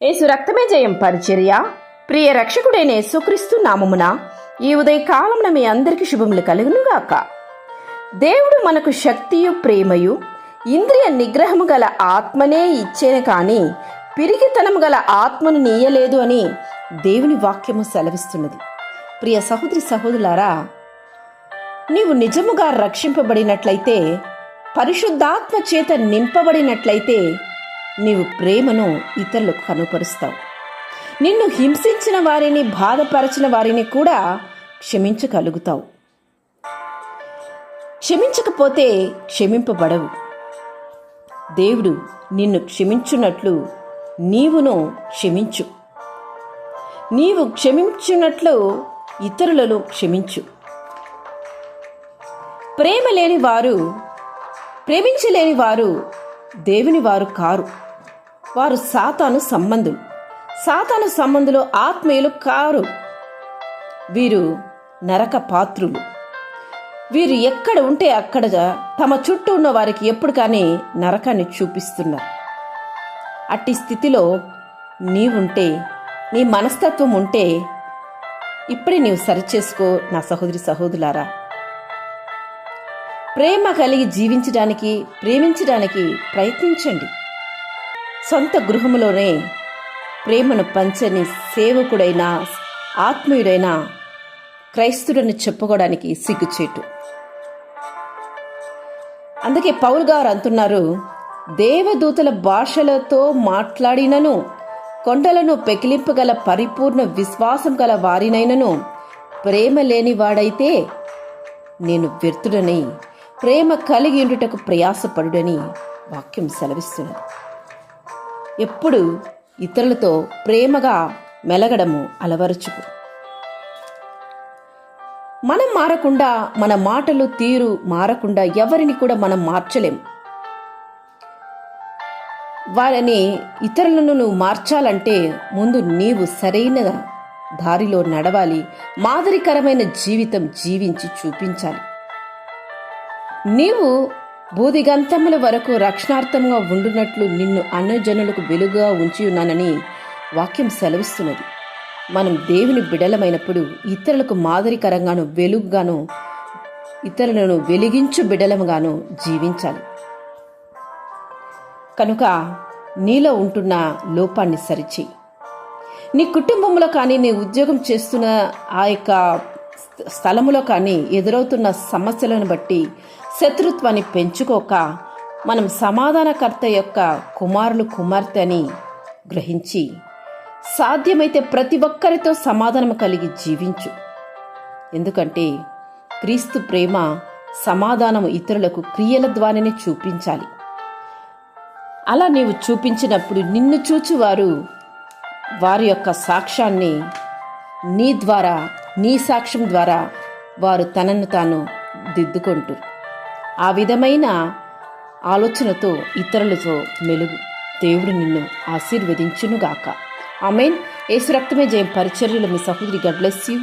యేసు రక్తమే జయం పరిచర్య. ప్రియ రక్షకుడైన యేసుక్రీస్తు నామమున ఈ ఉదయకాలమున మీ అందరికీ శుభములు కలుగునుగాక. దేవుడు మనకు శక్తియు ప్రేమయు ఇంద్రియ నిగ్రహము గల ఆత్మనే ఇచ్చేను కానీ పిరికితనము గల ఆత్మను నీయలేదు అని దేవుని వాక్యము సెలవిస్తున్నది. ప్రియ సహోదరి సహోదరులారా, నీవు నిజముగా రక్షింపబడినట్లయితే, పరిశుద్ధాత్మ చేత నింపబడినట్లయితే నీవు ప్రేమను ఇతరులకు కనుపరుస్తావు. నిన్ను హింసించిన వారిని, బాధపరచిన వారిని కూడా క్షమించగలుగుతావు. క్షమించకపోతే క్షమింపబడవు. దేవుడు నిన్ను క్షమించున్నట్లు నీవును క్షమించు. నీవు క్షమించున్నట్లు ఇతరులను క్షమించు. ప్రేమించలేని వారు దేవుని వారు కారు. వారు సాతాను సంబంధులు, ఆత్మీయులు కారు. వీరు నరక పాత్రులు. వీరు ఎక్కడ ఉంటే అక్కడ తమ చుట్టూ ఉన్న వారికి ఎప్పుడు కానీ నరకాన్ని చూపిస్తున్నారు. అట్టి స్థితిలో నీవుంటే, నీ మనస్తత్వం ఉంటే ఇప్పుడే నీవు సరిచేసుకో. నా సహోదరి సహోదరులారా, ప్రేమ కలిగి జీవించడానికి, ప్రేమించడానికి ప్రయత్నించండి. సొంత గృహములోనే ప్రేమను పంచని సేవకుడైన, ఆత్మీయుడైన క్రైస్తుడని చెప్పుకోవడానికి సిగ్గుచేటు. అందుకే పౌలు గారు అంటున్నారు, దేవదూతల భాషలతో మాట్లాడినను, కొండలను పెకిలింపగల పరిపూర్ణ విశ్వాసం గల వారినైనను ప్రేమ లేని వాడైతే నేను వ్యర్థుడని, ప్రేమ కలిగి ఉండుటకు ప్రయాసపడుడని వాక్యం సెలవిస్తున్నది. ఎప్పుడు ఇతరులతో ప్రేమగా మెలగడము అలవరుచుకు. మనం మారకుండా, మన మాటలు తీరు మారకుండా ఎవరిని కూడా మనం మార్చలేం. వారిని, ఇతరులను నువ్వు మార్చాలంటే ముందు నీవు సరైన దారిలో నడవాలి. మాదిరికరమైన జీవితం జీవించి చూపించాలి. నీవు బూదిగంతముల వరకు రక్షణార్థంగా ఉండునట్లు నిన్ను అన్యజనులకు వెలుగుగా ఉంచి ఉన్నానని వాక్యం సెలవిస్తున్నది. మనం దేవుని బిడలమైనప్పుడు ఇతరులకు మాదిరికరంగాను, వెలుగుగాను, ఇతరులను వెలిగించు బిడలముగాను జీవించాలి. కనుక నీలో ఉంటున్న లోపాన్ని సరిచేయి. నీ కుటుంబంలో కానీ, నీ ఉద్యోగం చేస్తున్న ఆ యొక్క స్థలములో కానీ ఎదురవుతున్న సమస్యలను బట్టి శత్రుత్వాన్ని పెంచుకోక, మనం సమాధానకర్త యొక్క కుమారులు, కుమార్తె అని గ్రహించి సాధ్యమైతే ప్రతి ఒక్కరితో సమాధానం కలిగి జీవించు. ఎందుకంటే క్రీస్తు ప్రేమ, సమాధానము ఇతరులకు క్రియల ద్వారానే చూపించాలి. అలా నీవు చూపించినప్పుడు నిన్ను చూచువారు వారి యొక్క సాక్ష్యాన్ని నీ ద్వారా, నీ సాక్ష్యం ద్వారా వారు తనను తాను దిద్దుకుంటారు. ఆ విధమైన ఆలోచనతో ఇతరులతో మెలుగు. దేవుడు నిన్ను ఆశీర్వదించునుగాక. ఆమేన్. యేసు రక్తమే జయం పరిచర్యలో మీ సహోదరి. God bless you.